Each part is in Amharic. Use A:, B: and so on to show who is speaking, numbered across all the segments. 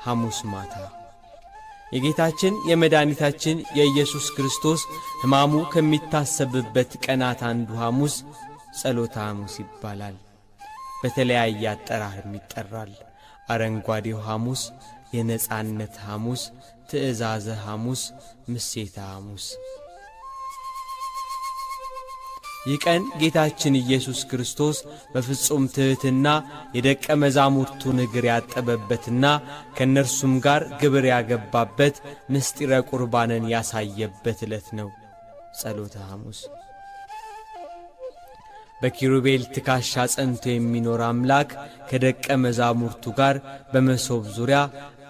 A: ሐሙስ ማታ። የጌታችን የመድኃኒታችን የኢየሱስ ክርስቶስ ሕማሙ ከሚታሰብበት ቀናት አንዱ ሐሙስ ጸሎተ ሐሙስ ይባላል። በተለያየ አጠራርም ይጠራል። አረንጓዴው ሐሙስ፣ የነጻነት ሐሙስ፣ ትእዛዘ ሐሙስ፣ ምሴተ ሐሙስ። ይህ ቀን ጌታችን ኢየሱስ ክርስቶስ በፍጹም ትሕትና የደቀ መዛሙርቱን እግር ያጠበበትና ከእነርሱም ጋር ግብር ያገባበት ምስጢረ ቁርባንን ያሳየበት ዕለት ነው። ጸሎተ ሐሙስ። በኪሩቤል ትካሻ ጸንቶ የሚኖር አምላክ ከደቀ መዛሙርቱ ጋር በመሶብ ዙሪያ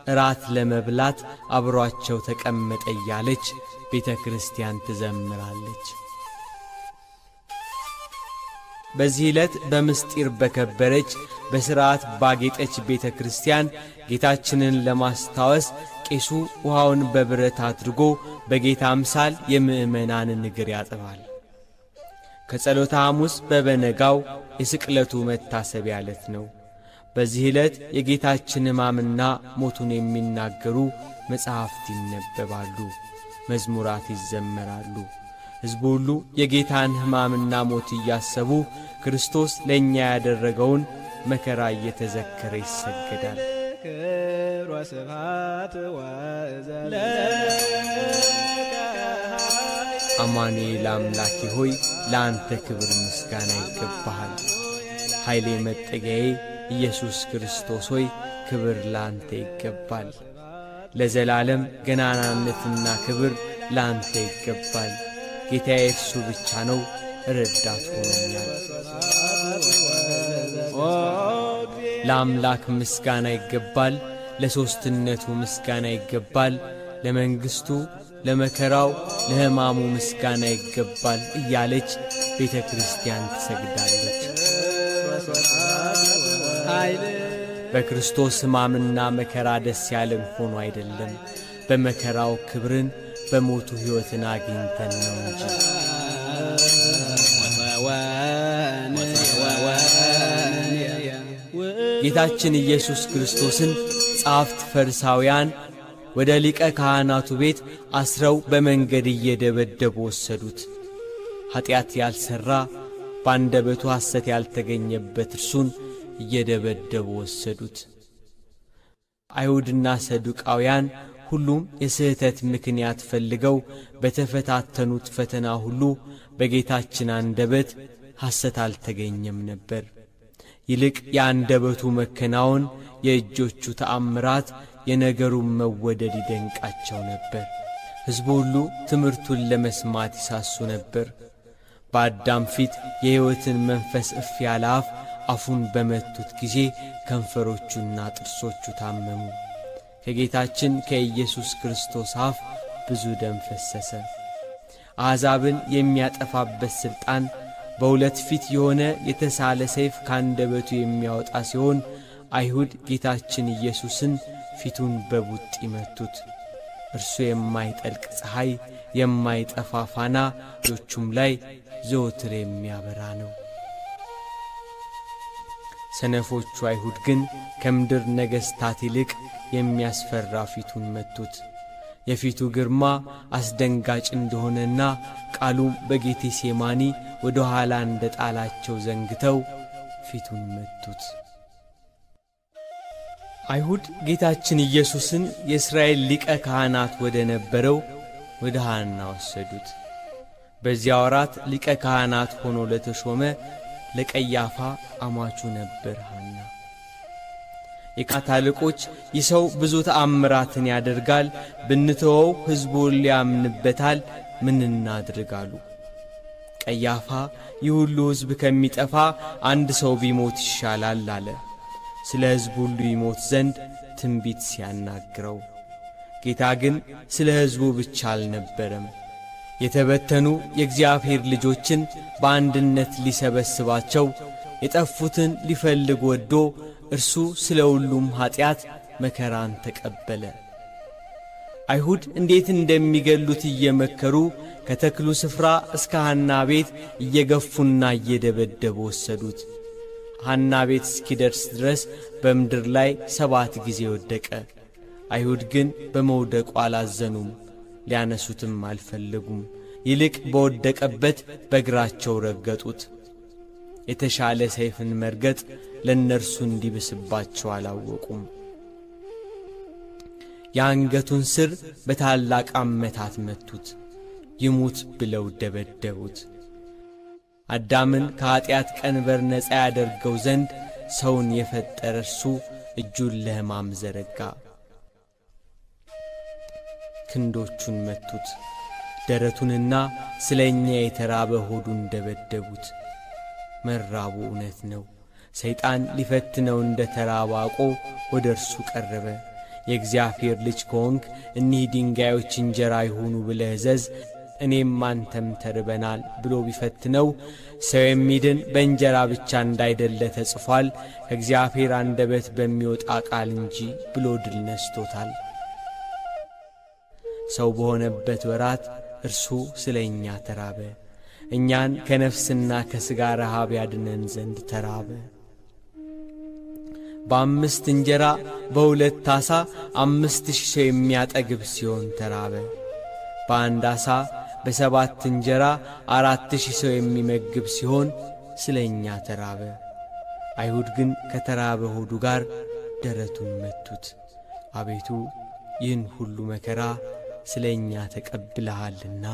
A: እራት ለመብላት አብሮአቸው ተቀመጠ እያለች ቤተ ክርስቲያን ትዘምራለች። በዚህ ዕለት በምስጢር በከበረች በሥርዓት ባጌጠች ቤተ ክርስቲያን ጌታችንን ለማስታወስ ቄሱ ውሃውን በብረት አድርጎ በጌታ አምሳል የምእመናንን እግር ያጥባል። ከጸሎተ ሐሙስ በበነጋው የስቅለቱ መታሰቢያ ዕለት ነው። በዚህ ዕለት የጌታችን ሕማምና ሞቱን የሚናገሩ መጻሕፍት ይነበባሉ፣ መዝሙራት ይዘመራሉ። ሕዝቡ ሁሉ የጌታን ሕማምና ሞት እያሰቡ ክርስቶስ ለእኛ ያደረገውን መከራ እየተዘከረ ይሰገዳል። አማኑኤል አምላኬ ሆይ ለአንተ ክብር ምስጋና ይገባሃል። ኃይሌ መጠጊያዬ ኢየሱስ ክርስቶስ ሆይ ክብር ለአንተ ይገባል። ለዘላለም ገናናነትና ክብር ለአንተ ይገባል። ጌታዬ እርሱ ብቻ ነው፣ ረዳት ሆኖኛል። ለአምላክ ምስጋና ይገባል፣ ለሦስትነቱ ምስጋና ይገባል፣ ለመንግሥቱ፣ ለመከራው፣ ለሕማሙ ምስጋና ይገባል እያለች ቤተ ክርስቲያን ትሰግዳለች። በክርስቶስ ሕማምና መከራ ደስ ያለን ሆኖ አይደለም፣ በመከራው ክብርን በሞቱ ሕይወትን አግኝተን ነው እንጂ። ጌታችን ኢየሱስ ክርስቶስን ጸሐፍት ፈሪሳውያን ወደ ሊቀ ካህናቱ ቤት አስረው በመንገድ እየደበደቡ ወሰዱት። ኀጢአት ያልሠራ በአንደበቱ ሐሰት ያልተገኘበት እርሱን እየደበደቡ ወሰዱት። አይሁድና ሰዱቃውያን ሁሉም የስህተት ምክንያት ፈልገው በተፈታተኑት ፈተና ሁሉ በጌታችን አንደበት ሐሰት አልተገኘም ነበር። ይልቅ የአንደበቱ መከናወን፣ የእጆቹ ተአምራት፣ የነገሩን መወደድ ይደንቃቸው ነበር። ሕዝቡ ሁሉ ትምህርቱን ለመስማት ይሳሱ ነበር። በአዳም ፊት የሕይወትን መንፈስ እፍ ያለ አፍ አፉን በመቱት ጊዜ ከንፈሮቹና ጥርሶቹ ታመሙ። ከጌታችን ከኢየሱስ ክርስቶስ አፍ ብዙ ደም ፈሰሰ። አሕዛብን የሚያጠፋበት ሥልጣን በሁለት ፊት የሆነ የተሳለ ሰይፍ ካንደበቱ የሚያወጣ ሲሆን አይሁድ ጌታችን ኢየሱስን ፊቱን በቡጢ መቱት። እርሱ የማይጠልቅ ፀሐይ፣ የማይጠፋ ፋና፣ ጆቹም ላይ ዘወትር የሚያበራ ነው። ሰነፎቹ አይሁድ ግን ከምድር ነገሥታት ይልቅ የሚያስፈራ ፊቱን መቱት። የፊቱ ግርማ አስደንጋጭ እንደሆነና ቃሉም በጌቴሴማኒ ወደ ኋላ እንደ ጣላቸው ዘንግተው ፊቱን መቱት። አይሁድ ጌታችን ኢየሱስን የእስራኤል ሊቀ ካህናት ወደ ነበረው ወደ ሐና ወሰዱት። በዚያ ወራት ሊቀ ካህናት ሆኖ ለተሾመ ለቀያፋ አማቹ ነበር ሐና። የካህናት አለቆች ይህ ሰው ብዙ ተአምራትን ያደርጋል፣ ብንተወው ሕዝቡን ሊያምንበታል፣ ምን እናድርግ አሉ። ቀያፋ ይህ ሁሉ ሕዝብ ከሚጠፋ አንድ ሰው ቢሞት ይሻላል አለ፣ ስለ ሕዝቡ ሁሉ ይሞት ዘንድ ትንቢት ሲያናግረው። ጌታ ግን ስለ ሕዝቡ ብቻ አልነበረም፣ የተበተኑ የእግዚአብሔር ልጆችን በአንድነት ሊሰበስባቸው የጠፉትን ሊፈልግ ወዶ እርሱ ስለ ሁሉም ኀጢአት መከራን ተቀበለ። አይሁድ እንዴት እንደሚገሉት እየመከሩ ከተክሉ ስፍራ እስከ ሐና ቤት እየገፉና እየደበደቡ ወሰዱት። ሐና ቤት እስኪደርስ ድረስ በምድር ላይ 7 ጊዜ ወደቀ። አይሁድ ግን በመውደቁ አላዘኑም፣ ሊያነሱትም አልፈለጉም። ይልቅ በወደቀበት በእግራቸው ረገጡት። የተሻለ ሰይፍን መርገጥ ለእነርሱ እንዲብስባቸው አላወቁም። የአንገቱን ስር በታላቅ አመታት መቱት፣ ይሙት ብለው ደበደቡት። አዳምን ከኀጢአት ቀንበር ነፃ ያደርገው ዘንድ ሰውን የፈጠረ እርሱ እጁን ለሕማም ዘረጋ። ክንዶቹን መቱት፣ ደረቱንና ስለ እኛ የተራበ ሆዱን ደበደቡት። መራቡ እውነት ነው። ሰይጣን ሊፈትነው እንደ ተራበ አውቆ ወደ እርሱ ቀረበ። የእግዚአብሔር ልጅ ከሆንክ እኒህ ድንጋዮች እንጀራ ይሁኑ ብለህ እዘዝ፣ እኔም አንተም ተርበናል ብሎ ቢፈትነው ሰው የሚድን በእንጀራ ብቻ እንዳይደለ ተጽፏል፣ ከእግዚአብሔር አንደበት በሚወጣ ቃል እንጂ ብሎ ድል ነስቶታል። ሰው በሆነበት ወራት እርሱ ስለ እኛ ተራበ፣ እኛን ከነፍስና ከሥጋ ረሃብ ያድነን ዘንድ ተራበ። በ5 እንጀራ በ2 ዓሣ 5000 ሰው የሚያጠግብ ሲሆን ተራበ። በ1 ዓሣ በ7 እንጀራ 4000 ሰው የሚመግብ ሲሆን ስለ እኛ ተራበ። አይሁድ ግን ከተራበ ሆዱ ጋር ደረቱን መቱት። አቤቱ ይህን ሁሉ መከራ ስለ እኛ ተቀብለሃልና